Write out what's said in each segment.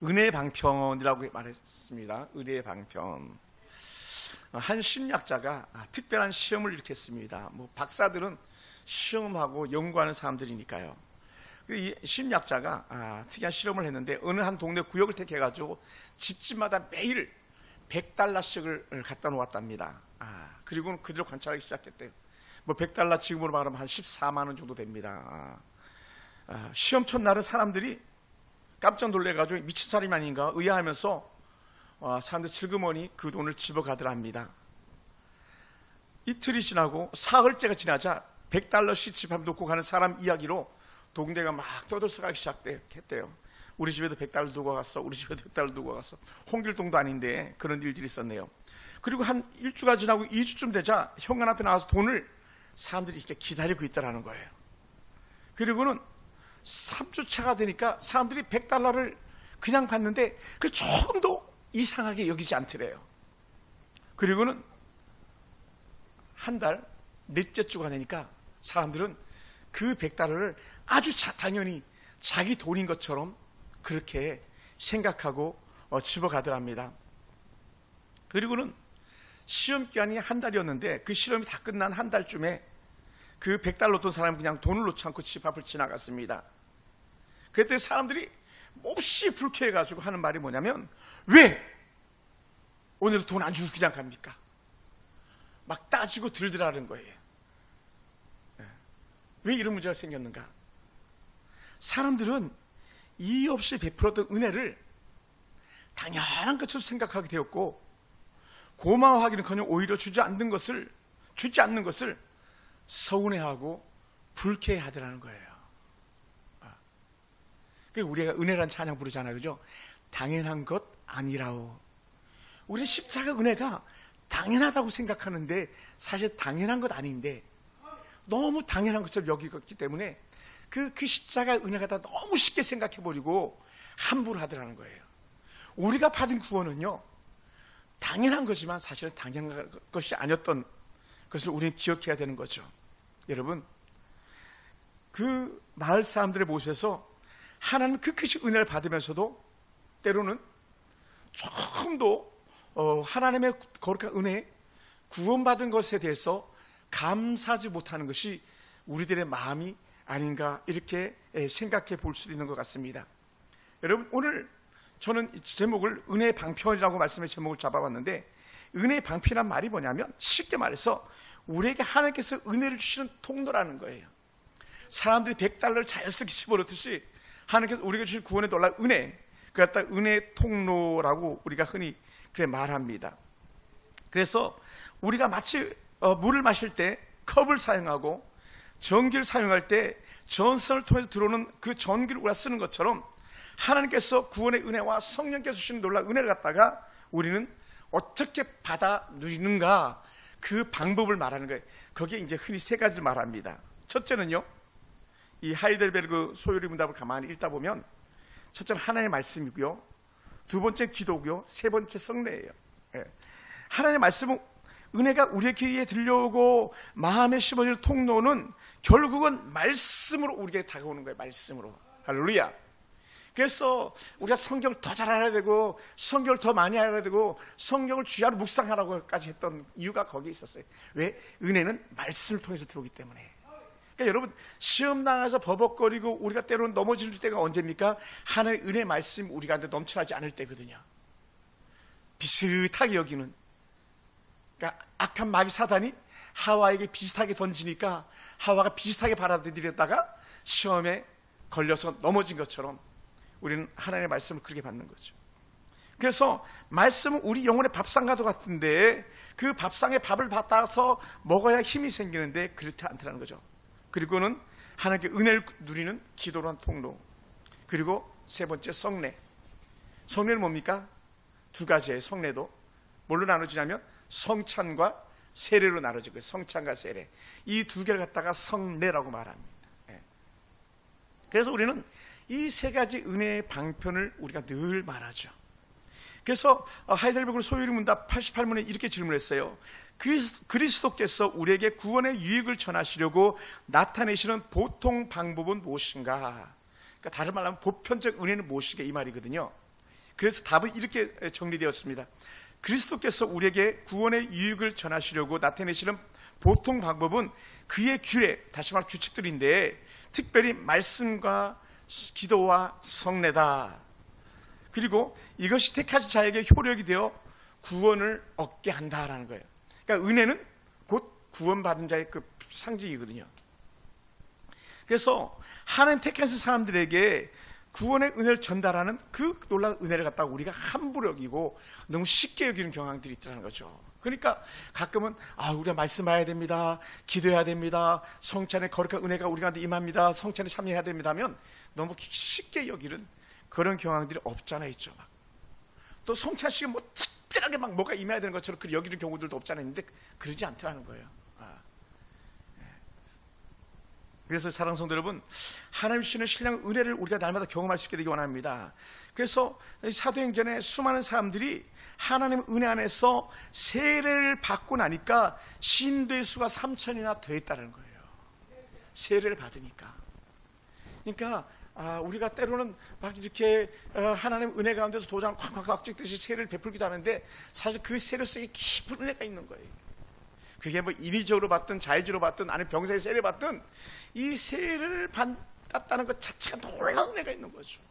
은혜의 방편이라고 말했습니다. 은혜의 방편. 한 심리학자가 특별한 시험을 일으켰습니다. 박사들은 시험하고 연구하는 사람들이니까요. 이 심리학자가 특이한 실험을 했는데 어느 한 동네 구역을 택해가지고 집집마다 매일 $100씩을 갖다 놓았답니다. 그리고는 그대로 관찰하기 시작했대요. $100 지금으로 말하면 한 14만 원 정도 됩니다. 시험 첫날은 사람들이 깜짝 놀래가지고 미친 사람이 아닌가 의아하면서 사람들 슬그머니 그 돈을 집어가더랍니다. 이틀이 지나고 사흘째가 지나자 $100씩 집 앞에 놓고 가는 사람 이야기로 동네가 막 떠들썩하기 시작했대요. 우리 집에도 $100 두고 갔어. 우리 집에도 $100 두고 갔어. 홍길동도 아닌데 그런 일들이 있었네요. 그리고 한 일주가 지나고 2주쯤 되자 현관 앞에 나와서 돈을 사람들이 이렇게 기다리고 있더라는 거예요. 그리고는 3주차가 되니까 사람들이 $100를 그냥 받는데 그 조금도 이상하게 여기지 않더래요. 그리고는 한 달, 넷째 주가 되니까 사람들은 그 $100를 아주 당연히 자기 돈인 것처럼 그렇게 생각하고 집어가더랍니다. 그리고는 시험 기간이 한 달이었는데 그 실험이 다 끝난 한 달쯤에 그 $100 놓던 사람은 그냥 돈을 놓지 않고 집 앞을 지나갔습니다. 그랬더니 사람들이 몹시 불쾌해가지고 하는 말이 뭐냐면, 왜 오늘 돈 안 주고 그냥 갑니까? 막 따지고 들더라는 거예요. 왜 이런 문제가 생겼는가? 사람들은 이의 없이 베풀었던 은혜를 당연한 것으로 생각하게 되었고, 고마워하기는커녕 오히려 주지 않는 것을 서운해하고 불쾌해하더라는 거예요. 우리가 은혜란 찬양 부르잖아요, 그죠? 당연한 것 아니라오. 우리 십자가 은혜가 당연하다고 생각하는데 사실 당연한 것 아닌데 너무 당연한 것처럼 여기기 때문에 그 십자가 은혜가 다 너무 쉽게 생각해버리고 함부로 하더라는 거예요. 우리가 받은 구원은요, 당연한 거지만 사실은 당연한 것이 아니었던 것을 우리는 기억해야 되는 거죠. 여러분, 그 마을 사람들의 모습에서 하나님 그 크신 은혜를 받으면서도 때로는 조금도 하나님의 거룩한 은혜, 구원받은 것에 대해서 감사하지 못하는 것이 우리들의 마음이 아닌가 이렇게 생각해 볼 수도 있는 것 같습니다. 여러분, 오늘 저는 제목을 은혜의 방편이라고 말씀의 제목을 잡아봤는데, 은혜의 방편이란 말이 뭐냐면 쉽게 말해서 우리에게 하나님께서 은혜를 주시는 통로라는 거예요. 사람들이 $100를 자연스럽게 집어넣듯이 하나님께서 우리에게 주신 구원에 놀라운 은혜, 그걸 갖다 은혜의 통로라고 우리가 흔히 그렇게 말합니다. 그래서 우리가 마치 물을 마실 때 컵을 사용하고 전기를 사용할 때 전선을 통해서 들어오는 그 전기를 우리가 쓰는 것처럼 하나님께서 구원의 은혜와 성령께서 주시는 놀라운 은혜를 갖다가 우리는 어떻게 받아 누리는가, 그 방법을 말하는 거예요. 거기에 이제 흔히 세 가지를 말합니다. 첫째는요, 이 하이델베르그 소요리 문답을 가만히 읽다 보면 첫째는 하나님의 말씀이고요, 두 번째는 기도고요, 세 번째 성례예요. 하나님의 말씀은 은혜가 우리의 귀에 들려오고 마음에 심어질 통로는 결국은 말씀으로 우리에게 다가오는 거예요. 말씀으로. 할렐루야. 그래서 우리가 성경을 더 잘 알아야 되고 성경을 더 많이 알아야 되고 성경을 주야로 묵상하라고까지 했던 이유가 거기에 있었어요. 왜? 은혜는 말씀을 통해서 들어오기 때문에. 그러니까 여러분, 시험 당해서 버벅거리고 우리가 때로는 넘어질 때가 언제입니까? 하나님의 은혜 말씀 우리가 넘쳐나지 않을 때거든요. 비슷하게 여기는, 그러니까 악한 마귀 사단이 하와에게 비슷하게 던지니까 하와가 비슷하게 받아들였다가 시험에 걸려서 넘어진 것처럼 우리는 하나님의 말씀을 그렇게 받는 거죠. 그래서 말씀은 우리 영혼의 밥상과도 같은데 그 밥상에 밥을 받아서 먹어야 힘이 생기는데 그렇지 않다는 거죠. 그리고는 하나님께 은혜를 누리는 기도란 통로, 그리고 세 번째 성례. 성례는 뭡니까? 두 가지의 성례도 뭘로 나눠지냐면 성찬과 세례로 나눠지고요. 성찬과 세례, 이 두 개를 갖다가 성례라고 말합니다. 그래서 우리는 이 세 가지 은혜의 방편을 우리가 늘 말하죠. 그래서 하이델베르그 소요리 문답 88문에 이렇게 질문했어요. 그리스도께서 우리에게 구원의 유익을 전하시려고 나타내시는 보통 방법은 무엇인가? 그러니까 다른 말로 하면 보편적 은혜는 무엇이게, 이 말이거든요. 그래서 답은 이렇게 정리되었습니다. 그리스도께서 우리에게 구원의 유익을 전하시려고 나타내시는 보통 방법은 그의 규례, 다시 말해 규칙들인데 특별히 말씀과 기도와 성례다. 그리고 이것이 택하신 자에게 효력이 되어 구원을 얻게 한다라는 거예요. 그러니까 은혜는 곧 구원받은 자의 그 상징이거든요. 그래서 하나님 택하신 사람들에게 구원의 은혜를 전달하는 그 놀라운 은혜를 갖다가 우리가 함부로 여기고 너무 쉽게 여기는 경향들이 있다는 거죠. 그러니까 가끔은 우리가 말씀해야 됩니다, 기도해야 됩니다, 성찬에 거룩한 은혜가 우리한테 임합니다, 성찬에 참여해야 됩니다 하면 너무 쉽게 여기는 그런 경향들이 없잖아요. 있죠. 또 성찬 시간 뭐 특별하게 막 뭐가 임해야 되는 것처럼 그 여기는 경우들도 없잖아요. 근데 그러지 않더라는 거예요. 그래서 사랑하는 성도 여러분, 하나님 주시는 신령 은혜를 우리가 날마다 경험할 수 있게 되기 원합니다. 그래서 사도행전에 수많은 사람들이 하나님 은혜 안에서 세례를 받고 나니까 신도의 수가 3,000이나 더했다는 거예요. 세례를 받으니까. 그러니까 우리가 때로는 막 이렇게 하나님 은혜 가운데서 도장을 콱콱콱 찍듯이 세례를 베풀기도 하는데 사실 그 세례 속에 깊은 은혜가 있는 거예요. 그게 뭐 인위적으로 받든 자의적으로 받든 아니면 병사의 세례를 받든 이 세례를 받았다는 것 자체가 놀라운 은혜가 있는 거죠.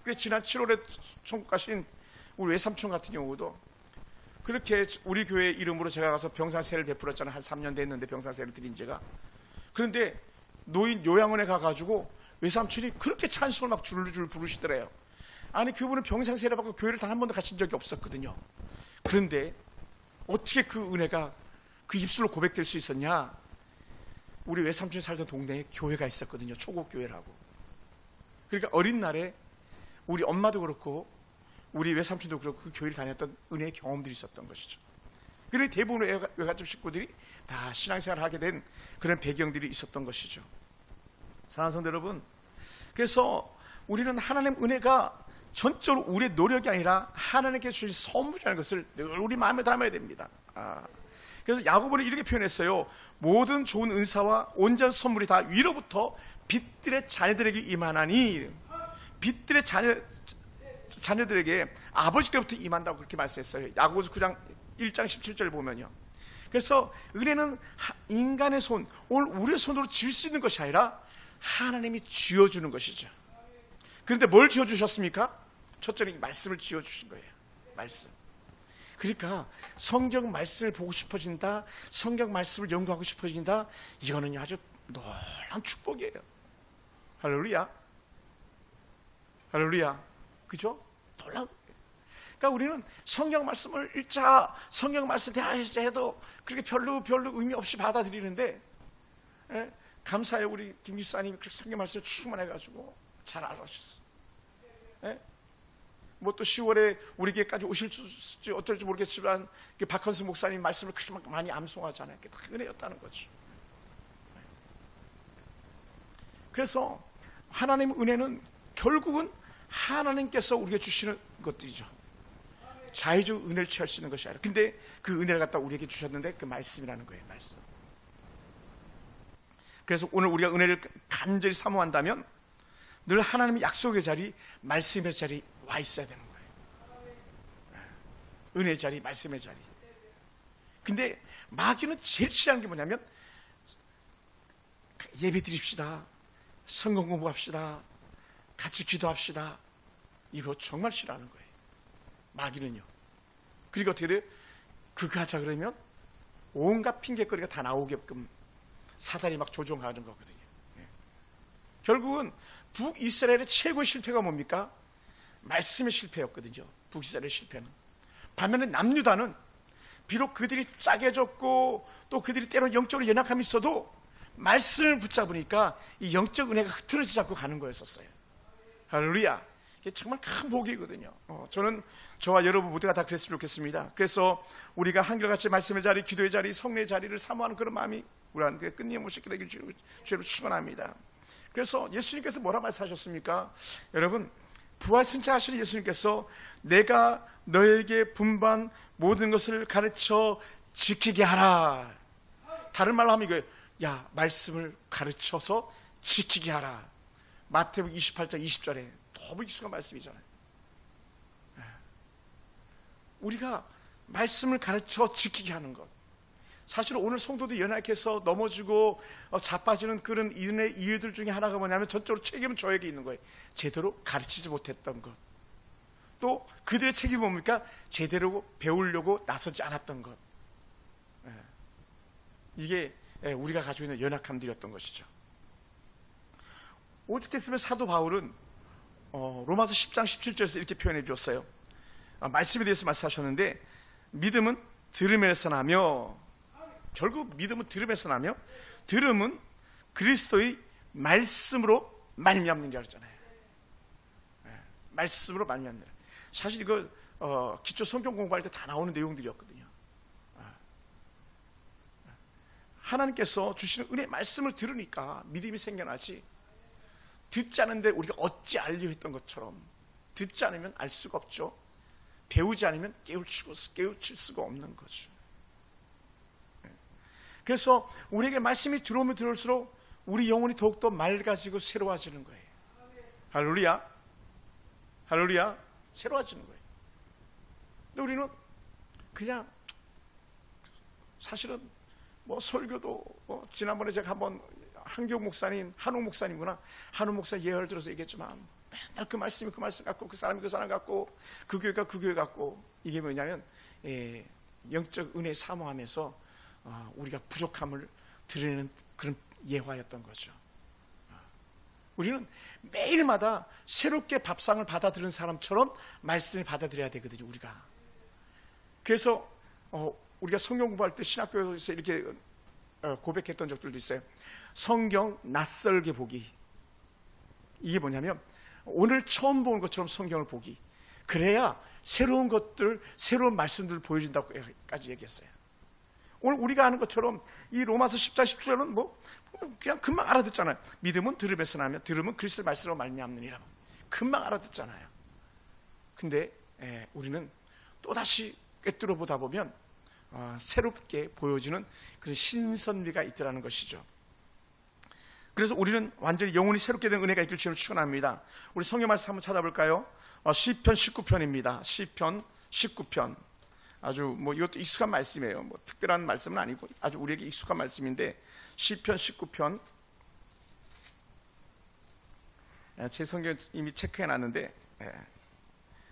그래서 지난 7월에 천국 가신 우리 외삼촌 같은 경우도 그렇게 우리 교회 이름으로 제가 가서 병사 세례를 베풀었잖아요. 한 3년 됐는데 병사 세례를 드린 제가. 그런데 노인 요양원에 가가지고 외삼촌이 그렇게 찬송을 막 줄줄 부르시더래요. 아니 그분은 병사 세례 받고 교회를 단 한 번도 가신 적이 없었거든요. 그런데 어떻게 그 은혜가 그 입술로 고백될 수 있었냐? 우리 외삼촌이 살던 동네에 교회가 있었거든요. 초곡교회라고. 그러니까 어린 날에 우리 엄마도 그렇고 우리 외삼촌도 그렇고 그 교회를 다녔던 은혜의 경험들이 있었던 것이죠. 그래서 대부분의 외갓집 식구들이 다 신앙생활을 하게 된 그런 배경들이 있었던 것이죠. 사랑하는 성도 여러분, 그래서 우리는 하나님 은혜가 전적으로 우리의 노력이 아니라 하나님께 주신 선물이라는 것을 늘 우리 마음에 담아야 됩니다. 그래서 야고보는 이렇게 표현했어요. 모든 좋은 은사와 온전한 선물이 다 위로부터 빛들의 자녀들에게 임하나니, 빛들의 자녀들에게 아버지께로부터 임한다고 그렇게 말씀했어요. 야고보서 9장 1장 17절 보면요. 그래서 은혜는 인간의 손, 오늘 우리의 손으로 지을 수 있는 것이 아니라 하나님이 쥐어주는 것이죠. 그런데 뭘 쥐어주셨습니까? 첫째는 이 말씀을 쥐어주신 거예요. 말씀. 그러니까 성경 말씀을 보고 싶어진다, 성경 말씀을 연구하고 싶어진다, 이거는 아주 놀라운 축복이에요. 할렐루야. 할렐루야. 그죠? 놀라운. 그러니까 우리는 성경 말씀을 읽자, 성경 말씀 대하자 해도 그렇게 별로 의미 없이 받아들이는데, 감사해요. 우리 김 기사님이 성경 말씀을 충만해가지고 잘 알아주셨어. 뭐 또 10월에 우리 교회까지 오실지 어떨지 모르겠지만 박헌수 목사님 말씀을 그렇게 많이 암송하잖아요. 그게 다 은혜였다는 거죠. 그래서 하나님 은혜는 결국은 하나님께서 우리에게 주시는 것들이죠. 자의적 은혜를 취할 수 있는 것이 아니라, 근데 그 은혜를 갖다 우리에게 주셨는데 그 말씀이라는 거예요. 말씀. 그래서 오늘 우리가 은혜를 간절히 사모한다면 늘 하나님의 약속의 자리, 말씀의 자리 와 있어야 되는 거예요. 은혜의 자리, 말씀의 자리. 근데 마귀는 제일 싫어하는 게 뭐냐면 예배 드립시다, 성경 공부합시다, 같이 기도합시다, 이거 정말 싫어하는 거예요. 마귀는요. 그리고 어떻게 돼요? 그거 하자 그러면 온갖 핑계거리가 다 나오게끔 사단이 막 조종하는 거거든요. 결국은 북이스라엘의 최고의 실패가 뭡니까? 말씀의 실패였거든요. 북이스라엘의 실패는. 반면에 남유다는 비록 그들이 짜게졌고 또 그들이 때로는 영적으로 연약함이 있어도 말씀을 붙잡으니까 이 영적 은혜가 흐트러지지 않고 가는 거였었어요. 할렐루야. 이게 정말 큰 복이거든요. 저는 저와 여러분 모두가 다 그랬으면 좋겠습니다. 그래서 우리가 한결같이 말씀의 자리, 기도의 자리, 성례의 자리를 사모하는 그런 마음이 우리한테 끊임없이 있게 되길 주로 축원합니다. 그래서 예수님께서 뭐라 말씀하셨습니까? 여러분, 부활 승천하시는 예수님께서 내가 너에게 분반 모든 것을 가르쳐 지키게 하라. 다른 말로 하면 이거예요. 야, 말씀을 가르쳐서 지키게 하라. 마태복음 28장 20절에 너무 익숙한 말씀이잖아요. 우리가 말씀을 가르쳐 지키게 하는 것. 사실 오늘 성도들 연약해서 넘어지고 자빠지는 그런 이유들 중에 하나가 뭐냐면 전적으로 책임은 저에게 있는 거예요. 제대로 가르치지 못했던 것. 또 그들의 책임이 뭡니까? 제대로 배우려고 나서지 않았던 것. 이게 우리가 가지고 있는 연약함들이었던 것이죠. 오죽했으면 사도 바울은 로마서 10장 17절에서 이렇게 표현해 주었어요. 말씀에 대해서 말씀하셨는데, 믿음은 들음에서 나며, 결국 믿음은 들음에서 나며, 들음은 그리스도의 말씀으로 말미암느니라 그러잖아요. 말씀으로 말미암느니라. 사실 이거 기초 성경 공부할 때 다 나오는 내용들이었거든요. 하나님께서 주시는 은혜의 말씀을 들으니까 믿음이 생겨나지, 듣지 않은데 우리가 어찌 알려 했던 것처럼 듣지 않으면 알 수가 없죠. 배우지 않으면 깨우칠 수가 없는 거죠. 그래서 우리에게 말씀이 들어오면 들어올수록 우리 영혼이 더욱더 맑아지고 새로워지는 거예요. 할렐루야. 할렐루야. 새로워지는 거예요. 근데 우리는 그냥 사실은 설교도 지난번에 제가 한번 한국 목사님, 한욱 목사님구나. 한욱 목사 예언을 들어서 얘기했지만 맨날 그 말씀이 그 말씀 같고 그 사람이 그 사람 같고 그 교회가 그 교회 같고, 이게 뭐냐면 영적 은혜 사모하면서 우리가 부족함을 드러내는 그런 예화였던 거죠. 우리는 매일마다 새롭게 밥상을 받아들이는 사람처럼 말씀을 받아들여야 되거든요, 우리가. 그래서 우리가 성경 공부할 때 신학교에서 이렇게 고백했던 적들도 있어요. 성경 낯설게 보기. 이게 뭐냐면 오늘 처음 보는 것처럼 성경을 보기. 그래야 새로운 것들, 새로운 말씀들을 보여준다고까지 얘기했어요. 오늘 우리가 아는 것처럼 이 로마서 10장 10절은 그냥 금방 알아듣잖아요. 믿음은 들음에서 나며 들음은 그리스도의 말씀으로 말미암느니라. 금방 알아듣잖아요. 근데 우리는 또다시 꿰뚫어 보다 보면 새롭게 보여지는 그런 신선미가 있더라는 것이죠. 그래서 우리는 완전히 영혼이 새롭게 된 은혜가 있길 주님을 축원합니다. 우리 성경 말씀 한번 찾아볼까요? 시편 19편입니다. 시편 19편. 아주 이것도 익숙한 말씀이에요. 특별한 말씀은 아니고 아주 우리에게 익숙한 말씀인데, 시편 19편. 제 성경 이미 체크해 놨는데,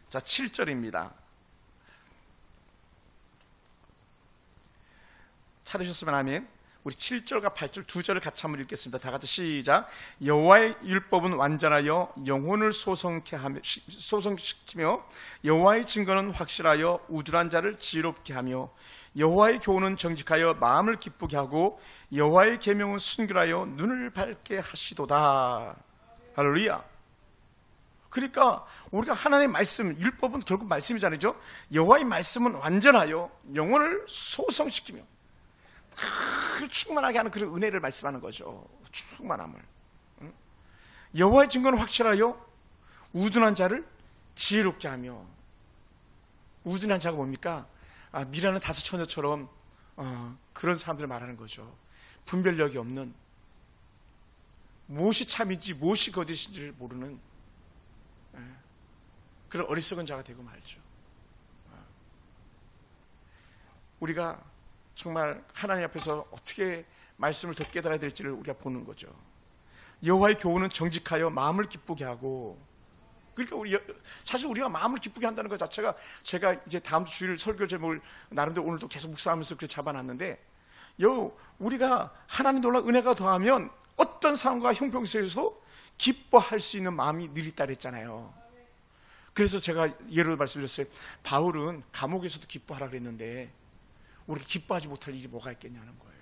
자 7절입니다. 찾으셨으면 아멘. 우리 7절과 8절 두 절을 같이 한번 읽겠습니다. 다 같이 시작. 여호와의 율법은 완전하여 영혼을 소성시키며 여호와의 증거는 확실하여 우둔한 자를 지혜롭게 하며 여호와의 교훈은 정직하여 마음을 기쁘게 하고 여호와의 계명은 순결하여 눈을 밝게 하시도다. 할렐루야. 그러니까 우리가 하나님의 말씀, 율법은 결국 말씀이잖아요. 여호와의 말씀은 완전하여 영혼을 소성시키며 충만하게 하는 그런 은혜를 말씀하는 거죠. 충만함을. 여호와의 증거는 확실하여 우둔한 자를 지혜롭게 하며. 우둔한 자가 뭡니까? 미라는 다섯 처녀처럼 그런 사람들을 말하는 거죠. 분별력이 없는, 무엇이 참인지 무엇이 거짓인지를 모르는 그런 어리석은 자가 되고 말죠. 우리가 정말 하나님 앞에서 어떻게 말씀을 더 깨달아야 될지를 우리가 보는 거죠. 여호와의 교훈은 정직하여 마음을 기쁘게 하고. 그러니까 사실 우리가 마음을 기쁘게 한다는 것 자체가, 제가 이제 다음 주 주일 설교 제목을 나름대로 오늘도 계속 묵상하면서 그렇게 잡아놨는데, 우리가 하나님 놀라운 은혜가 더하면 어떤 상황과 형편 속에서 기뻐할 수 있는 마음이 늘 있다 그랬잖아요. 그래서 제가 예로 말씀드렸어요. 바울은 감옥에서도 기뻐하라 그랬는데 우리가 기뻐하지 못할 일이 뭐가 있겠냐는 거예요.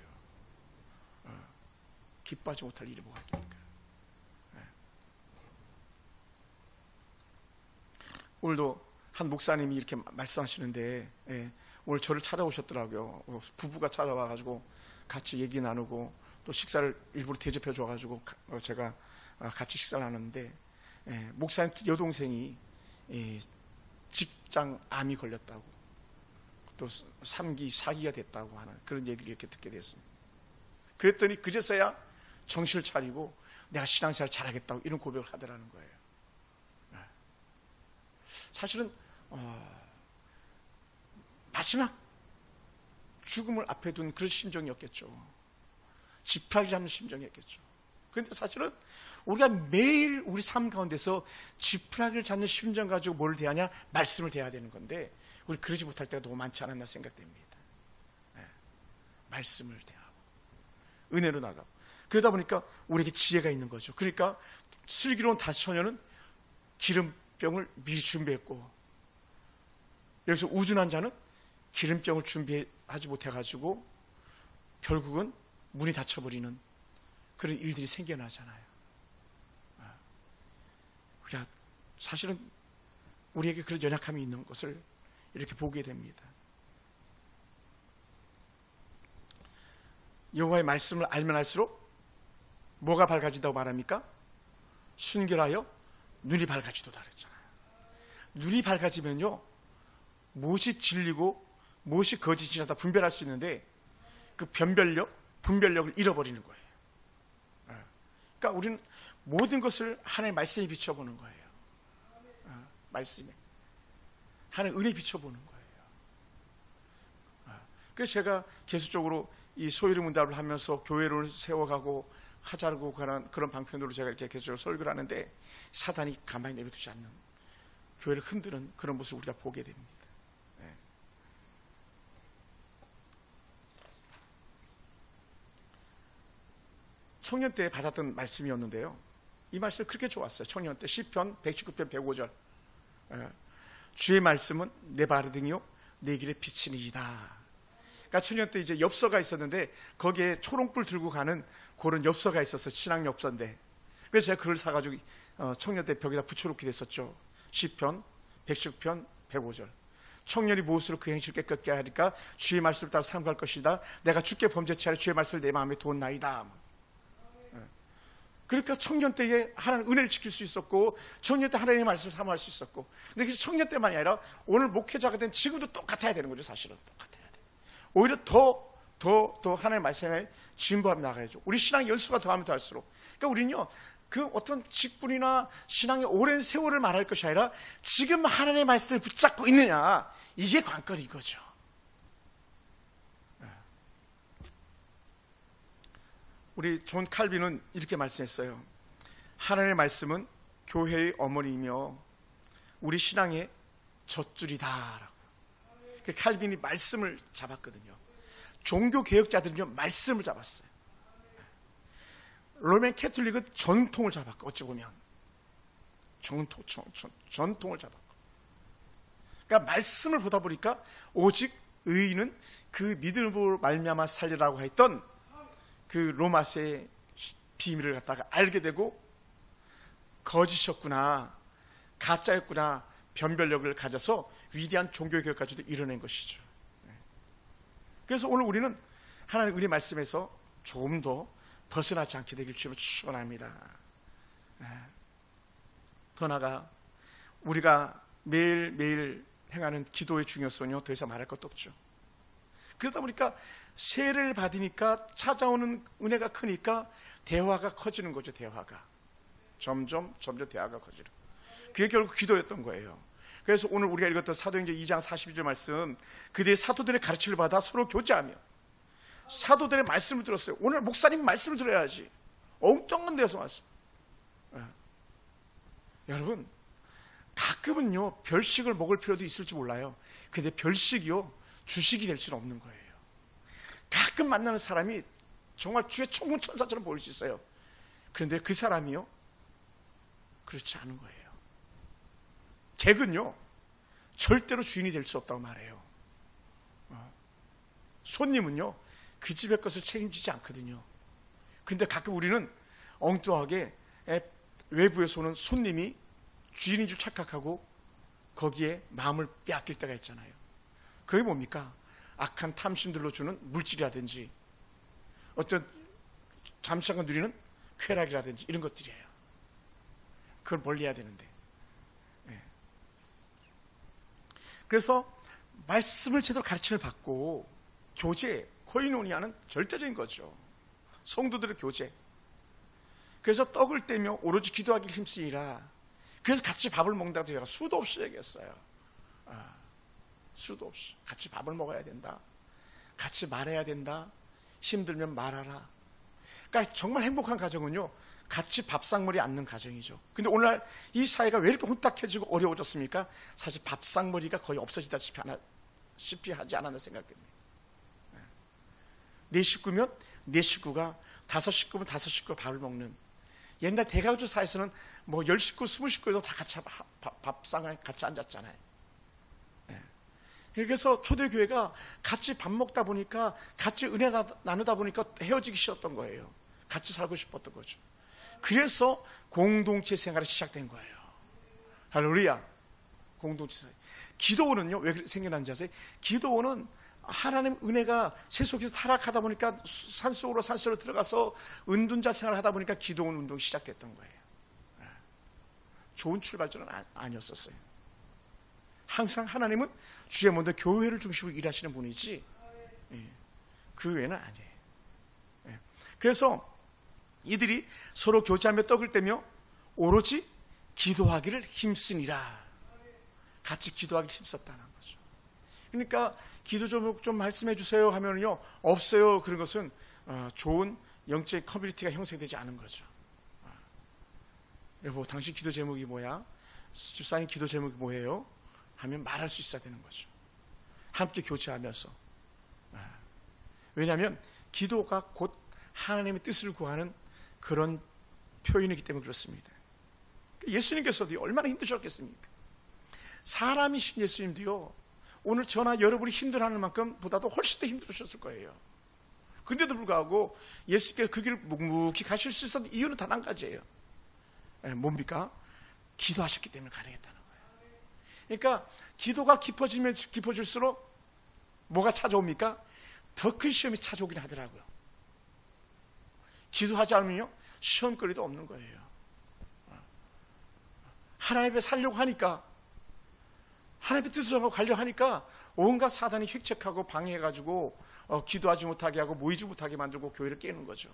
기뻐하지 못할 일이 뭐가 있겠습니까? 오늘도 한 목사님이 이렇게 말씀하시는데, 오늘 저를 찾아오셨더라고요. 부부가 찾아와가지고 같이 얘기 나누고 또 식사를 일부러 대접해 줘가지고 제가 같이 식사를 나눴는데, 목사님 여동생이 직장 암이 걸렸다고, 또 3기, 4기가 됐다고 하는 그런 얘기를 이렇게 듣게 됐습니다. 그랬더니 그제서야 정신을 차리고 내가 신앙생활 잘하겠다고 이런 고백을 하더라는 거예요. 사실은 마지막 죽음을 앞에 둔 그런 심정이었겠죠. 지푸라기 잡는 심정이었겠죠. 그런데 사실은 우리가 매일 우리 삶 가운데서 지푸라기를 잡는 심정 가지고 뭘 대하냐? 말씀을 대해야 되는 건데 우리 그러지 못할 때가 너무 많지 않았나 생각됩니다. 네. 말씀을 대하고 은혜로 나가고 그러다 보니까 우리에게 지혜가 있는 거죠. 그러니까 슬기로운 다섯 처녀는 기름병을 미리 준비했고 여기서 우둔한 자는 기름병을 준비하지 못해가지고 결국은 문이 닫혀버리는 그런 일들이 생겨나잖아요. 우리가 사실은 우리에게 그런 연약함이 있는 것을 이렇게 보게 됩니다. 여호와의 말씀을 알면 알수록 뭐가 밝아진다고 말합니까? 순결하여 눈이 밝아지도다 그랬잖아요. 눈이 밝아지면요 무엇이 진리고 무엇이 거짓이다 분별할 수 있는데 그 분별력을 잃어버리는 거예요. 그러니까 우리는 모든 것을 하나님의 말씀에 비춰보는 거예요. 말씀에 하나님의 은혜에 비춰보는 거예요. 그래서 제가 계속적으로 이 소유의 문답을 하면서 교회를 세워가고 하자고 가는 그런 방편으로 제가 이렇게 계속 설교를 하는데 사단이 가만히 내버려두지 않는 교회를 흔드는 그런 모습을 우리가 보게 됩니다. 네. 청년 때 받았던 말씀이었는데요. 이 말씀 그렇게 좋았어요. 청년 때 시편 119편 105절 주의 말씀은 내 발의 등이요 내 길의 빛이니이다. 그러니까 청년 때 이제 엽서가 있었는데 거기에 초롱불 들고 가는 그런 엽서가 있었어요. 신앙 엽서인데 그래서 제가 그걸 사가지고 청년 때 벽에다 붙여놓게 됐었죠. 시편 119편 105절 청년이 무엇으로 그 행실을 깨끗게 하리까 주의 말씀을 따라 삼갈 것이다. 내가 주께 범죄치 아래 주의 말씀을 내 마음에 두었나이다. 그러니까 청년 때에 하나님 은혜를 지킬 수 있었고 청년 때 하나님의 말씀을 사모할 수 있었고 근데 그게 청년 때만이 아니라 오늘 목회자가 된 지금도 똑같아야 되는 거죠. 사실은 똑같아야 돼. 오히려 더 하나님의 말씀에 진보하며 나가야죠. 우리 신앙의 연수가 더하면 더할수록 그러니까 우리는요 그 어떤 직분이나 신앙의 오랜 세월을 말할 것이 아니라 지금 하나님의 말씀을 붙잡고 있느냐 이게 관건이 이거죠. 우리 존 칼빈은 이렇게 말씀했어요. 하나님의 말씀은 교회의 어머니이며 우리 신앙의 젖줄이다라고. 칼빈이 말씀을 잡았거든요. 종교 개혁자들은요 말씀을 잡았어요. 로맨 캐톨릭은 전통을 잡았고 어찌 보면 전통을 잡았고 그러니까 말씀을 보다 보니까 오직 의인은 그 믿음으로 말미암아 살리라고 했던 그 로마서의 비밀을 갖다가 알게 되고 거짓이었구나 가짜였구나 변별력을 가져서 위대한 종교개혁까지도 이뤄낸 것이죠. 그래서 오늘 우리는 하나님의 은혜 말씀에서 조금 더 벗어나지 않게 되길 주님을 축원합니다. 더 나아가 우리가 매일매일 행하는 기도의 중요성은요 더 이상 말할 것도 없죠. 그러다 보니까 세례를 받으니까 찾아오는 은혜가 크니까 대화가 커지는 거죠. 대화가 점점 대화가 커지는 그게 결국 기도였던 거예요. 그래서 오늘 우리가 읽었던 사도행전 2장 42절 말씀 그들의 사도들의 가르침을 받아 서로 교제하며 사도들의 말씀을 들었어요. 오늘 목사님 말씀을 들어야지. 엉뚱한 데서 말씀. 여러분 가끔은요 별식을 먹을 필요도 있을지 몰라요. 근데 별식이요 주식이 될 수는 없는 거예요. 가끔 만나는 사람이 정말 주의 천군 천사처럼 보일 수 있어요. 그런데 그 사람이요 그렇지 않은 거예요. 객은요 절대로 주인이 될 수 없다고 말해요. 손님은요 그 집의 것을 책임지지 않거든요. 근데 가끔 우리는 엉뚱하게 외부에서 오는 손님이 주인인 줄 착각하고 거기에 마음을 빼앗길 때가 있잖아요. 그게 뭡니까? 악한 탐심들로 주는 물질이라든지 어떤 잠시간 누리는 쾌락이라든지 이런 것들이에요. 그걸 멀리해야 되는데 그래서 말씀을 제대로 가르침을 받고 교제, 코이노니아는 절대적인 거죠. 성도들의 교제. 그래서 떡을 떼며 오로지 기도하기를 힘쓰이라. 그래서 같이 밥을 먹는다고 제가 수도 없이 얘기했어요. 수도 없이 같이 밥을 먹어야 된다. 같이 말해야 된다. 힘들면 말하라. 그러니까 정말 행복한 가정은요, 같이 밥상머리에 앉는 가정이죠. 근데 오늘날 이 사회가 왜 이렇게 혼탁해지고 어려워졌습니까? 사실 밥상머리가 거의 없어지다시피 하지 않았나 생각됩니다. 네 식구면 네 식구가, 5식구면 5식구가 밥을 먹는, 옛날 대가족 사회에서는 뭐 10식구, 20식구에도 다 같이 밥상에 같이 앉았잖아요. 그래서 초대교회가 같이 밥 먹다 보니까, 같이 은혜 나누다 보니까 헤어지기 싫었던 거예요. 같이 살고 싶었던 거죠. 그래서 공동체 생활이 시작된 거예요. 할렐루야. 공동체 생활. 기도원은요, 왜 생겨난지 아세요? 기도원은 하나님 은혜가 세속에서 타락하다 보니까 산속으로 들어가서 은둔자 생활을 하다 보니까 기도원 운동이 시작됐던 거예요. 좋은 출발점은 아니었었어요. 항상 하나님은 주의 먼저 교회를 중심으로 일하시는 분이지, 그 외에는 아니에요. 그래서 이들이 서로 교제하며 떡을 떼며 오로지 기도하기를 힘쓰니라. 같이 기도하기를 힘썼다는 거죠. 그러니까 기도 좀 말씀해 주세요 하면요, 없어요. 그런 것은 좋은 영적 커뮤니티가 형성되지 않은 거죠. 여보, 당신 기도 제목이 뭐야? 집사님 기도 제목이 뭐예요? 하면 말할 수 있어야 되는 거죠. 함께 교제하면서. 왜냐하면 기도가 곧 하나님의 뜻을 구하는 그런 표현이기 때문에 그렇습니다. 예수님께서도 얼마나 힘드셨겠습니까? 사람이신 예수님도요, 오늘 저나 여러분이 힘들어하는 만큼 보다도 훨씬 더 힘들으셨을 거예요. 근데도 불구하고 예수님께서 그 길을 묵묵히 가실 수 있었던 이유는 단 한 가지예요. 뭡니까? 기도하셨기 때문에 가능했다는 거예요. 그러니까 기도가 깊어지면 깊어질수록 뭐가 찾아옵니까? 더 큰 시험이 찾아오긴 하더라고요. 기도하지 않으면요, 시험거리도 없는 거예요. 하나님 앞에 살려고 하니까, 하나님의 뜻을 정하고 가려고 하니까 온갖 사단이 획책하고 방해해가지고 기도하지 못하게 하고 모이지 못하게 만들고 교회를 깨는 거죠.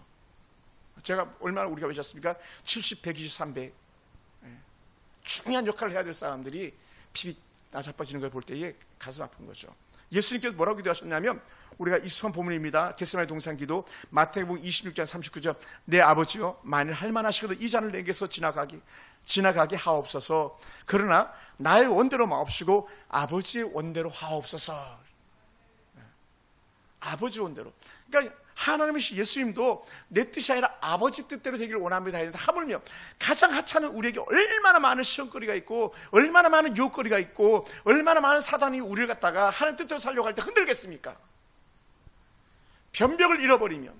제가 얼마나 우리가 외쳤습니까? 70, 120, 300 중요한 역할을 해야 될 사람들이 피비 나자빠지는 걸 볼 때에 가슴 아픈 거죠. 예수님께서 뭐라고 기도하셨냐면, 우리가 익숙한 본문입니다. 겟세마네 동산 기도, 마태복음 26장 39절. 내 아버지여, 만일 할만하시거든 이 잔을 내게서 지나가게 하옵소서. 그러나 나의 원대로 마옵시고 아버지의 원대로 하옵소서. 아버지 원대로. 그러니까 하나님이신 예수님도 내 뜻이 아니라 아버지 뜻대로 되기를 원합니다 했는데, 하물며 가장 하찮은 우리에게 얼마나 많은 시험거리가 있고, 얼마나 많은 유혹거리가 있고, 얼마나 많은 사단이 우리를 갖다가 하나님 뜻대로 살려고 할 때 흔들겠습니까? 변벽을 잃어버리면,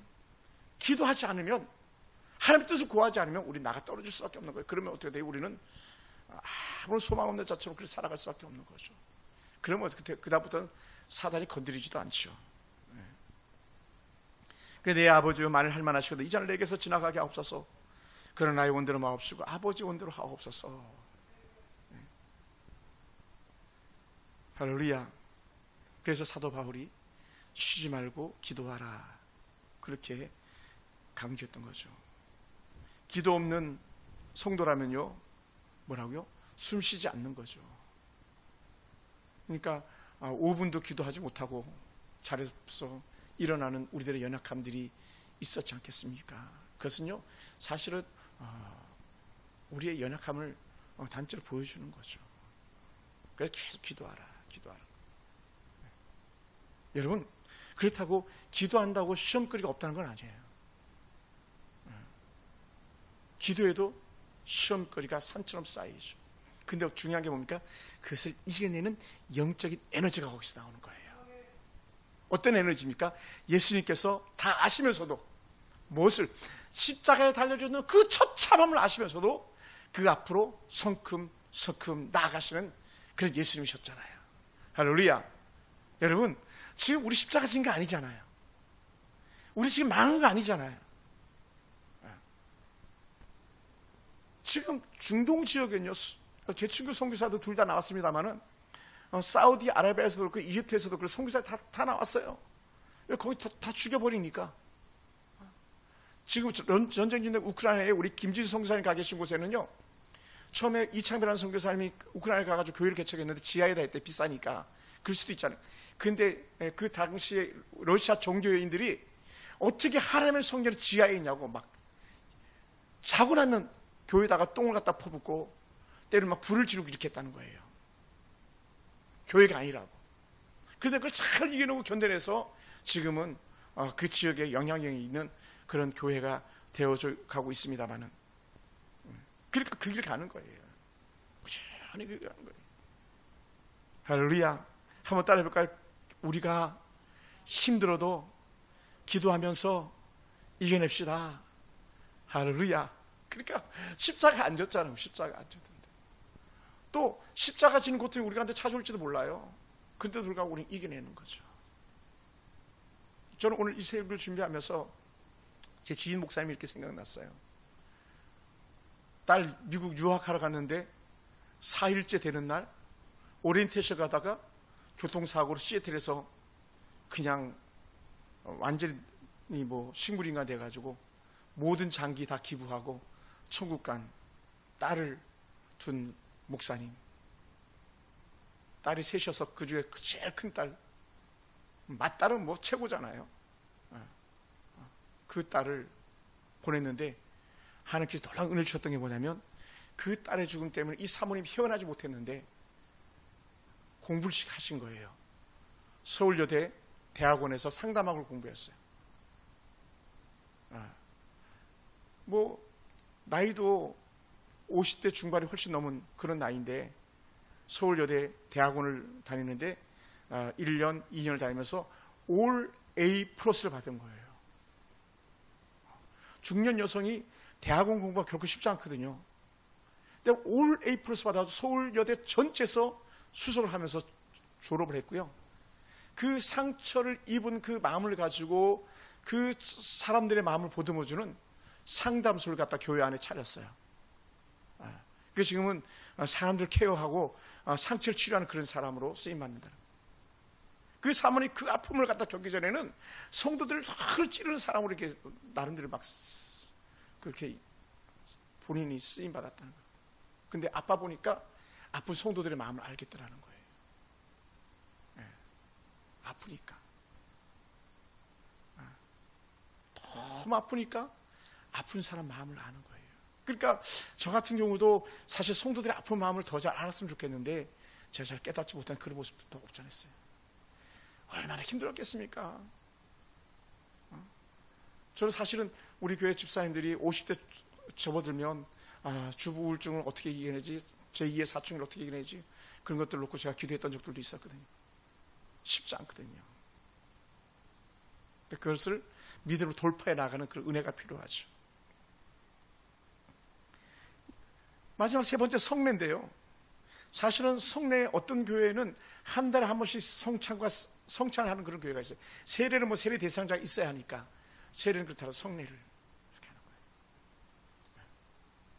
기도하지 않으면, 하나님의 뜻을 구하지 않으면 우리 나가 떨어질 수밖에 없는 거예요. 그러면 어떻게 돼요? 우리는 아무런 소망 없는 자처럼 그렇게 살아갈 수밖에 없는 거죠. 그러면 그다음부터는 사단이 건드리지도 않죠. 내 아버지여, 만일 할만하시거든 이 잔을 내게서 지나가게 하옵소서. 그러나 나의 원대로 마옵시고 아버지 원대로 하옵소서. 할렐루야. 그래서 사도 바울이 쉬지 말고 기도하라, 그렇게 강조했던 거죠. 기도 없는 성도라면요, 뭐라고요? 숨 쉬지 않는 거죠. 그러니까 5분도 기도하지 못하고 자리에서 일어나는 우리들의 연약함들이 있었지 않겠습니까? 그것은요, 사실은 우리의 연약함을 단적으로 보여주는 거죠. 그래서 계속 기도하라. 여러분, 그렇다고 기도한다고 시험거리가 없다는 건 아니에요. 기도에도 시험거리가 산처럼 쌓이죠. 근데 중요한 게 뭡니까? 그것을 이겨내는 영적인 에너지가 거기서 나오는 거예요. 어떤 에너지입니까? 예수님께서 다 아시면서도, 무엇을? 십자가에 달려주는 그 처참함을 아시면서도 그 앞으로 성큼 나아가시는 그런 예수님이셨잖아요. 할렐루야. 여러분, 지금 우리 십자가 진 거 아니잖아요. 우리 지금 망한 거 아니잖아요. 지금 중동 지역은요, 제 친구 선교사도 둘 다 나왔습니다만은, 사우디아라비아에서도 그렇고 이집트에서도 그렇고 선교사 다 나왔어요. 거기 다 죽여버리니까. 지금 전쟁 중인 우크라이나에 우리 김지수 선교사님 가 계신 곳에는요, 처음에 이창배라는 선교사님이 우크라이나에 가가지고 교회를 개척했는데 지하에다 했대. 비싸니까. 그럴 수도 있잖아요. 근데 그 당시에 러시아 종교인들이 어떻게 하나님의 성전이 지하에 있냐고 막 자고 나면 교회에다가 똥을 갖다 퍼붓고 때로는 막 불을 지르고 이렇게 했다는 거예요. 교회가 아니라고. 그런데 그걸 잘 이겨내고 견뎌내서 지금은 그 지역에 영향력이 있는 그런 교회가 되어져 가고 있습니다만은, 그러니까 그 길 가는 거예요. 꾸준히 그 길 가는 거예요. 할렐루야. 한번 따라해 볼까요? 우리가 힘들어도 기도하면서 이겨냅시다. 할렐루야. 그러니까 십자가 안 졌잖아요. 십자가 안 졌는데 또 십자가 지는 고통이 우리가 한테 찾아올지도 몰라요. 근데도 불구하고 우리는 이겨내는 거죠. 저는 오늘 이 설교를 준비하면서 제 지인 목사님이 이렇게 생각났어요. 딸 미국 유학하러 갔는데 4일째 되는 날 오리엔테이션 가다가 교통사고로 시애틀에서 그냥 완전히 뭐 식물인간 돼가지고 모든 장기 다 기부하고 천국 간 딸을 둔 목사님. 딸이 셋이어서 그 중에 제일 큰 딸, 맏딸은 뭐 최고잖아요. 그 딸을 보냈는데 하나님께서 놀라운 은혜를 주셨던 게 뭐냐면, 그 딸의 죽음 때문에 이 사모님이 헤어나지 못했는데 공부를 하신 거예요. 서울여대 대학원에서 상담학을 공부했어요. 뭐 나이도 50대 중반이 훨씬 넘은 그런 나이인데 서울여대 대학원을 다니는데 1년, 2년을 다니면서 올 A 플러스를 받은 거예요. 중년 여성이 대학원 공부가 결코 쉽지 않거든요. 근데 올 A 플러스 받아서 서울여대 전체에서 수석을 하면서 졸업을 했고요. 그 상처를 입은 그 마음을 가지고 그 사람들의 마음을 보듬어주는 상담소를 갖다 교회 안에 차렸어요. 그래서 지금은 사람들 케어하고 상처를 치료하는 그런 사람으로 쓰임받는다. 그 사모님 그 아픔을 갖다 겪기 전에는 성도들을 헐 찌르는 사람으로 이렇게 나름대로 막 그렇게 본인이 쓰임받았다는 거예요. 근데 아빠 보니까 아픈 성도들의 마음을 알겠더라는 거예요. 아프니까. 너무 아프니까 아픈 사람 마음을 아는 거예요. 그러니까 저 같은 경우도 사실 성도들의 아픈 마음을 더 잘 알았으면 좋겠는데 제가 잘 깨닫지 못한 그런 모습도 없지 않았어요. 얼마나 힘들었겠습니까? 저는 사실은 우리 교회 집사님들이 50대 접어들면 주부 우울증을 어떻게 이겨내지, 제2의 사춘기를 어떻게 이겨내지, 그런 것들을 놓고 제가 기도했던 적들도 있었거든요. 쉽지 않거든요. 그것을 믿음으로 돌파해 나가는 그런 은혜가 필요하죠. 마지막 세 번째, 성례인데요. 사실은 성례, 어떤 교회는 한 달에 한 번씩 성찬을 하는 그런 교회가 있어요. 세례는 뭐 세례 대상자가 있어야 하니까 세례는 그렇다고 성례를 이렇게 하는 거예요.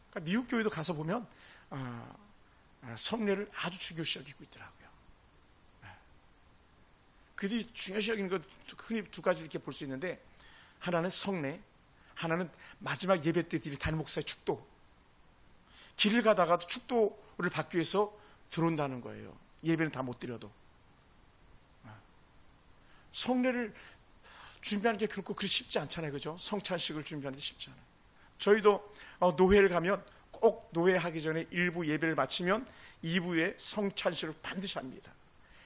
그러니까 미국 교회도 가서 보면 성례를 아주 중요시 여기고 있더라고요. 그들이 중요시 여기는 것 흔히 두 가지 이렇게 볼 수 있는데, 하나는 성례, 하나는 마지막 예배 때 드릴 담임 목사의 축도. 길을 가다가도 축도를 받기 위해서 들어온다는 거예요. 예배는 다 못 드려도. 성례를 준비하는 게 결코 그리 쉽지 않잖아요. 그죠? 성찬식을 준비하는 게 쉽지 않아요. 저희도 노회를 가면 꼭 노회하기 전에 1부 예배를 마치면 2부에 성찬식을 반드시 합니다.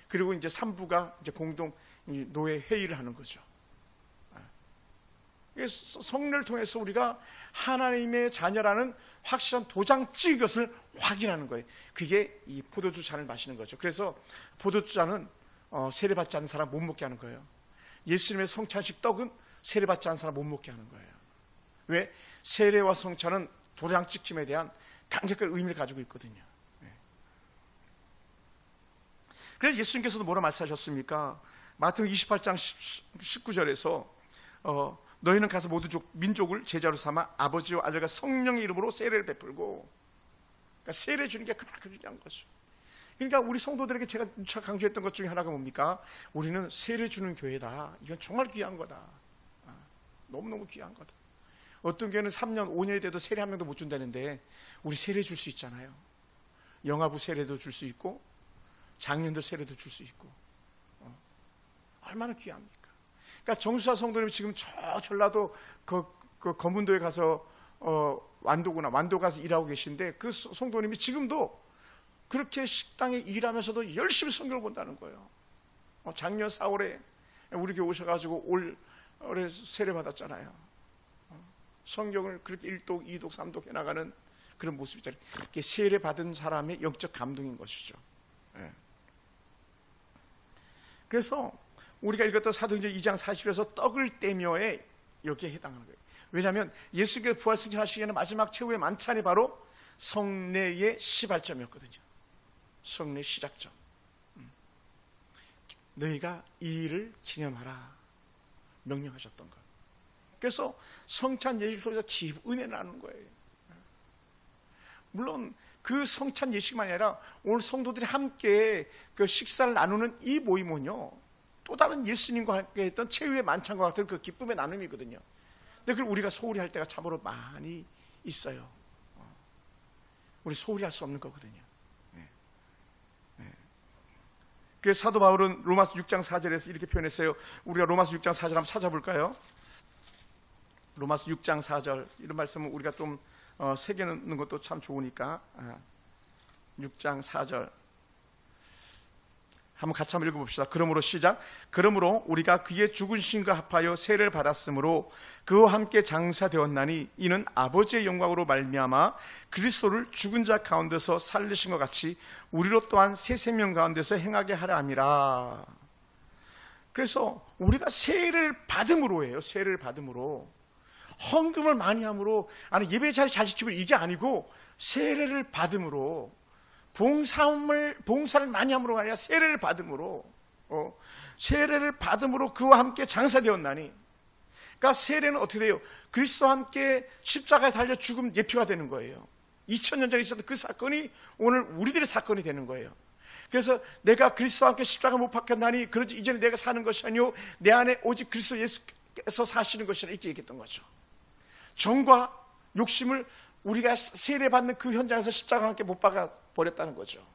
그리고 이제 3부가 이제 공동 노회 회의를 하는 거죠. 성례를 통해서 우리가 하나님의 자녀라는 확실한 도장 찍은 것을 확인하는 거예요. 그게 이 포도주 잔을 마시는 거죠. 그래서 포도주 잔은 세례받지 않은 사람 못 먹게 하는 거예요. 예수님의 성찬식 떡은 세례받지 않은 사람 못 먹게 하는 거예요. 왜? 세례와 성찬은 도장 찍힘에 대한 강력한 의미를 가지고 있거든요. 그래서 예수님께서도 뭐라 말씀하셨습니까? 마태복음 28장 19절에서 너희는 가서 모든 민족을 제자로 삼아 아버지와 아들과 성령의 이름으로 세례를 베풀고, 그러니까 세례 주는 게 그만큼 중요한 거죠. 그러니까 우리 성도들에게 제가 누차 강조했던 것 중에 하나가 뭡니까? 우리는 세례 주는 교회다. 이건 정말 귀한 거다. 너무너무 귀한 거다. 어떤 교회는 3년, 5년이 돼도 세례 한 명도 못 준다는데 우리 세례 줄 수 있잖아요. 영아부 세례도 줄 수 있고 장년들 세례도 줄 수 있고 얼마나 귀합니까? 그러니까 정수사 성도님 지금 저 전라도 그 검문도에 가서 완도 가서 일하고 계신데, 그 성도님이 지금도 그렇게 식당에 일하면서도 열심히 성경을 본다는 거예요. 작년 4월에 우리 교회 오셔가지고 올해 세례 받았잖아요. 성경을 그렇게 1독, 2독, 3독 해나가는 그런 모습이잖아요. 그게 세례 받은 사람의 영적 감동인 것이죠. 그래서 우리가 읽었던 사도행전 2장 40에서 떡을 떼며에 여기에 해당하는 거예요. 왜냐하면 예수께서 부활 승천하시기에는 마지막 최후의 만찬이 바로 성례의 시발점이었거든요. 성례 시작점. 너희가 이 일을 기념하라 명령하셨던 것. 그래서 성찬 예식 속에서 은혜 나누는 거예요. 물론 그 성찬 예식만이 아니라 오늘 성도들이 함께 그 식사를 나누는 이 모임은요, 또 다른 예수님과 함께 했던 최후의 만찬과 같은 그 기쁨의 나눔이거든요. 근데 그걸 우리가 소홀히 할 때가 참으로 많이 있어요. 우리 소홀히 할 수 없는 거거든요. 그래서 사도 바울은 로마서 6장 4절에서 이렇게 표현했어요. 우리가 로마서 6장 4절 한번 찾아볼까요? 로마서 6장 4절, 이런 말씀은 우리가 좀 새겨놓는 것도 참 좋으니까. 6장 4절 한번 같이 한번 읽어봅시다. 그러므로 시작. 그러므로 우리가 그의 죽으심과 합하여 세례를 받았으므로 그와 함께 장사되었나니 이는 아버지의 영광으로 말미암아 그리스도를 죽은 자 가운데서 살리신 것 같이 우리로 또한 새 생명 가운데서 행하게 하려 함이라. 그래서 우리가 세례를 받음으로 해요. 세례를 받음으로. 헌금을 많이 함으로, 아니 예배 자리 잘 지키면 이게 아니고, 세례를 받음으로, 봉사를 많이 함으로가 아니라 세례를 받음으로, 세례를 받음으로 그와 함께 장사되었나니. 그러니까 세례는 어떻게 돼요? 그리스도와 함께 십자가에 달려 죽음 예표가 되는 거예요. 2000년 전에 있었던 그 사건이 오늘 우리들의 사건이 되는 거예요. 그래서 내가 그리스도와 함께 십자가 못 박혔나니 그러지 이제는 내가 사는 것이 아니요 내 안에 오직 그리스도 예수께서 사시는 것이라, 이렇게 얘기했던 거죠. 정과 욕심을 우리가 세례받는 그 현장에서 십자가와 함께 못 박아 버렸다는 거죠.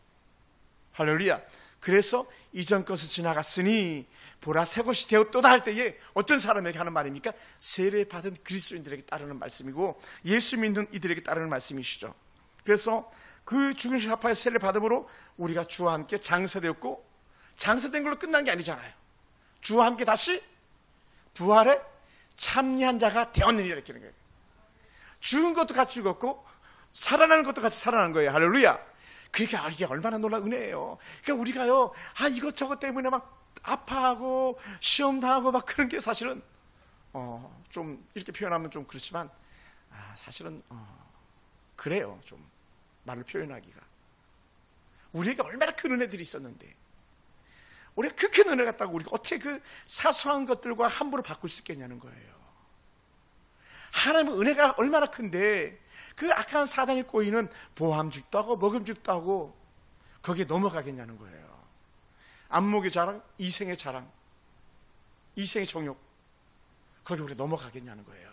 할렐루야. 그래서 이전 것은 지나갔으니 보라 새 것이 되었도다 할 때에 어떤 사람에게 하는 말입니까? 세례받은 그리스도인들에게 따르는 말씀이고, 예수 믿는 이들에게 따르는 말씀이시죠. 그래서 그 죽으신 합하여 세례를 받음으로 우리가 주와 함께 장사되었고, 장사된 걸로 끝난 게 아니잖아요. 주와 함께 다시 부활에 참여한 자가 되었느니라, 이렇게 하는 거예요. 죽은 것도 같이 죽었고 살아나는 것도 같이 살아나는 거예요. 할렐루야. 그러니까 이게 얼마나 놀라운 은혜예요. 그러니까 우리가요, 이것저것 때문에 막 아파하고 시험 당하고 막 그런 게 사실은 좀 이렇게 표현하면 좀 그렇지만 사실은 그래요. 좀 말로 표현하기가. 우리에게 얼마나 큰 은혜들이 있었는데, 우리가 그 큰 은혜를 갖다가 우리가 어떻게 그 사소한 것들과 함부로 바꿀 수 있겠냐는 거예요. 하나님의 은혜가 얼마나 큰데 그 악한 사단이 꼬이는 보함직도 하고 먹음직도 하고 거기에 넘어가겠냐는 거예요. 안목의 자랑, 이생의 자랑, 이생의 정욕, 거기 우리 넘어가겠냐는 거예요.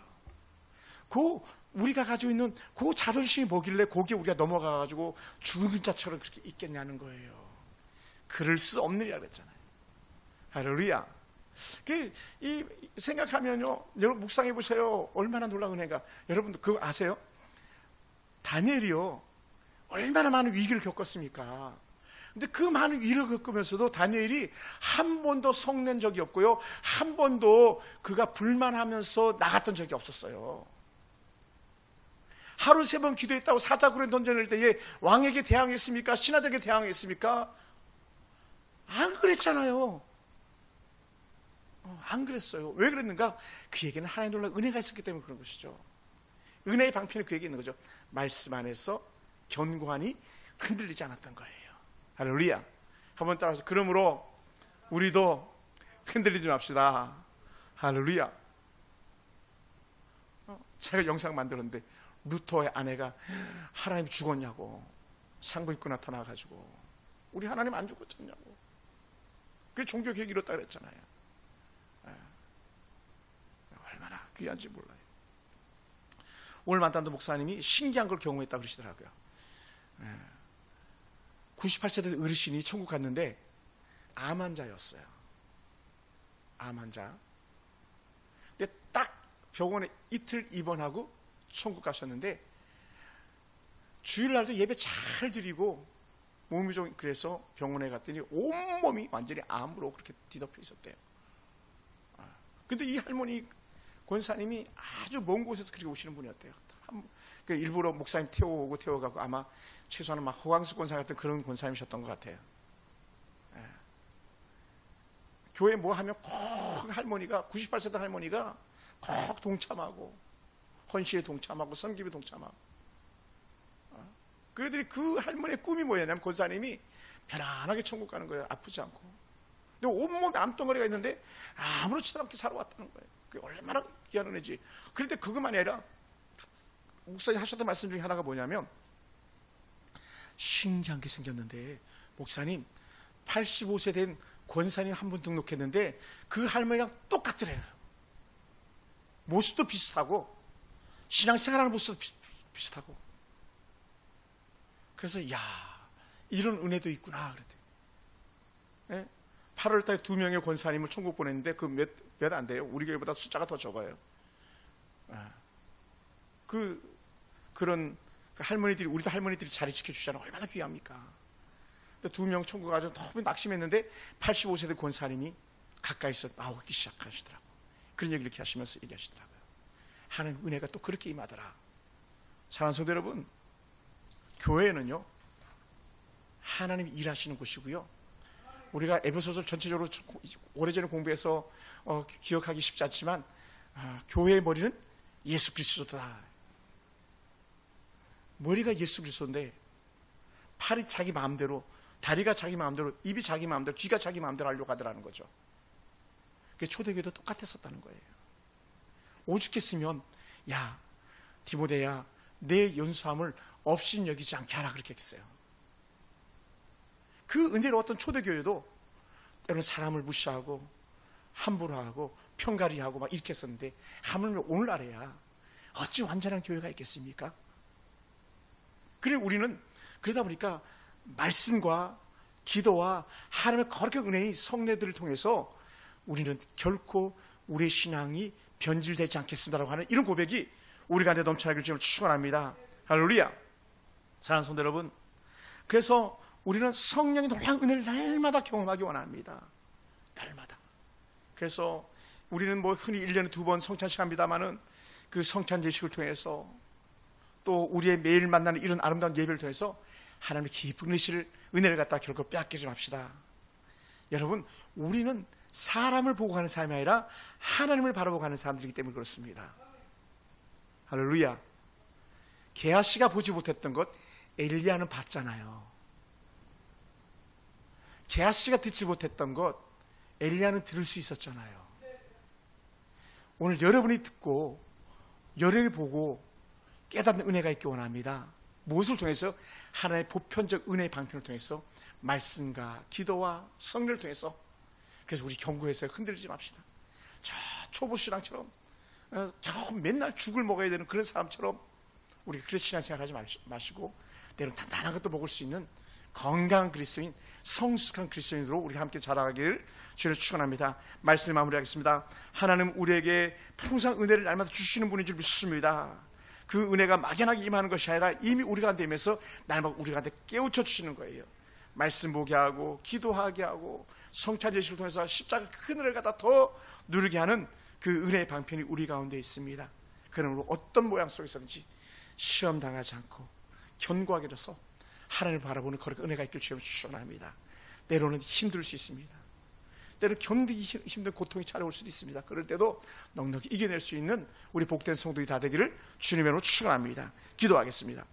우리가 가지고 있는 그 자존심이 뭐길래 거기에 우리가 넘어가가지고 죽은 자처럼 그렇게 있겠냐는 거예요. 그럴 수 없느니라 그랬잖아요. 할렐루야. 이 생각하면요, 여러분 묵상해 보세요. 얼마나 놀라운 은혜가. 여러분들 그거 아세요? 다니엘이요, 얼마나 많은 위기를 겪었습니까? 근데 그 많은 위기를 겪으면서도 다니엘이 한 번도 성낸 적이 없고요, 한 번도 그가 불만하면서 나갔던 적이 없었어요. 하루 3번 기도했다고 사자굴에 던져낼 때에 왕에게 대항했습니까? 신하들에게 대항했습니까? 안 그랬잖아요. 안 그랬어요. 왜 그랬는가? 그에게는 하나님의 놀라운 은혜가 있었기 때문에 그런 것이죠. 은혜의 방편은 그에게 있는 거죠. 말씀 안에서 견고하니 흔들리지 않았던 거예요. 할렐루야. 한번 따라서, 그러므로 우리도 흔들리지 맙시다. 할렐루야. 제가 영상 만들었는데 루터의 아내가 하나님 죽었냐고 상부 입고 나타나가지고, 우리 하나님 안 죽었잖냐고. 그게 종교개혁 이렇다 그랬잖아요. 얼마나 귀한지 몰라요. 오늘 만났던 목사님이 신기한 걸 경험했다고 그러시더라고요. 98세 된 어르신이 천국 갔는데 암 환자였어요. 암 환자. 근데 딱 병원에 이틀 입원하고 천국 가셨는데 주일날도 예배 잘 드리고 몸이 좀 그래서 병원에 갔더니 온몸이 완전히 암으로 그렇게 뒤덮여 있었대요. 근데 이 할머니 권사님이 아주 먼 곳에서 그렇게 오시는 분이었대요. 일부러 목사님 태워가고 아마 최소한 막 호강수 권사 같은 그런 권사님이셨던 것 같아요. 교회 뭐 하면 꼭 할머니가 98세 된 할머니가 꼭 동참하고 헌시에 동참하고 섬김에 동참하고. 그들이 그 할머니의 꿈이 뭐였냐면 권사님이 편안하게 천국 가는 거예요. 아프지 않고. 근데 온몸에 암덩어리가 있는데 아무렇지도 않게 살아왔다는 거예요. 그게 얼마나 귀한 은혜지. 그런데 그것만이 아니라 목사님 하셨던 말씀 중에 하나가 뭐냐면 신기한 게 생겼는데 목사님 85세 된 권사님 한 분 등록했는데 그 할머니랑 똑같더래요. 모습도 비슷하고 신앙생활하는 모습도 비슷하고. 그래서 야 이런 은혜도 있구나 그랬대. 8월달에 2명의 권사님을 천국 보냈는데 그 몇 안 돼요. 우리 교회보다 숫자가 더 적어요. 그런 할머니들이 우리도 할머니들이 자리 지켜주잖아요. 얼마나 귀합니까? 2명 천국 가서 너무 낙심했는데 85세 된 권사님이 가까이서 나오기 시작하시더라고. 그런 얘기를 이렇게 하시면서 얘기하시더라고요. 하나님 은혜가 또 그렇게 임하더라. 사랑하는 성도 여러분, 교회는요 하나님이 일하시는 곳이고요. 우리가 에베소서 전체적으로 오래전에 공부해서 기억하기 쉽지 않지만 교회의 머리는 예수 그리스도다. 머리가 예수 그리스도인데 팔이 자기 마음대로, 다리가 자기 마음대로, 입이 자기 마음대로, 귀가 자기 마음대로 하려고 하더라는 거죠. 그게 초대교회도 똑같았었다는 거예요. 오죽했으면 야 디모데야 내 연수함을 없인 여기지 않게 하라 그렇게 했어요. 그 은혜로웠던 초대교회도 때로는 사람을 무시하고 함부로 하고 편가리하고 막 이렇게 했었는데 하물며 오늘날에야 어찌 완전한 교회가 있겠습니까? 그래 우리는 그러다 보니까 말씀과 기도와 하나님의 거룩한 은혜의 성례들을 통해서 우리는 결코 우리의 신앙이 변질되지 않겠습니다라고 하는 이런 고백이 우리 가운데 넘쳐나길 주님을 축원합니다. 할렐루야. 사랑하는 성도 여러분, 그래서 우리는 성령의 놀라운 은혜를 날마다 경험하기 원합니다. 날마다. 그래서 우리는 뭐 흔히 1년에 2번 성찬식 합니다마는 그 성찬 예식을 통해서 또 우리의 매일 만나는 이런 아름다운 예배를 통해서 하나님의 깊은 은혜를 갖다 결코 빼앗기지 맙시다. 여러분, 우리는 사람을 보고 가는 삶이 아니라 하나님을 바라보고 가는 사람들이기 때문에 그렇습니다. 할렐루야. 게하시가 보지 못했던 것 엘리야는 봤잖아요. 게하시가 듣지 못했던 것 엘리야는 들을 수 있었잖아요. 오늘 여러분이 듣고 여러분이 보고 깨닫는 은혜가 있기 원합니다. 무엇을 통해서? 하나님의 보편적 은혜의 방편을 통해서 말씀과 기도와 성례를 통해서. 그래서 우리 경고해서 흔들리지 맙시다. 저 초보신앙처럼 겨우 맨날 죽을 먹어야 되는 그런 사람처럼 우리 그런 신앙생활 하지 마시고 때로는 단단한 것도 먹을 수 있는 건강한 그리스도인, 성숙한 그리스도인으로 우리가 함께 자라가기를 주를 축원합니다. 말씀을 마무리하겠습니다. 하나님 우리에게 풍성한 은혜를 날마다 주시는 분인 줄 믿습니다. 그 은혜가 막연하게 임하는 것이 아니라 이미 우리 가운데 임해서 날마다 우리 가운데 깨우쳐 주시는 거예요. 말씀 보게 하고 기도하게 하고 성찬 예식을 통해서 십자가 큰 은혜를 갖다 더 누리게 하는 그 은혜의 방편이 우리 가운데 있습니다. 그러므로 어떤 모양 속에서든지 시험 당하지 않고 견고하게 돼서 하나님을 바라보는 거룩한 은혜가 있길 주님 축원합니다. 때로는 힘들 수 있습니다. 때로는 견디기 힘든 고통이 찾아올 수도 있습니다. 그럴 때도 넉넉히 이겨낼 수 있는 우리 복된 성도들이 다 되기를 주님으로 축원합니다. 기도하겠습니다.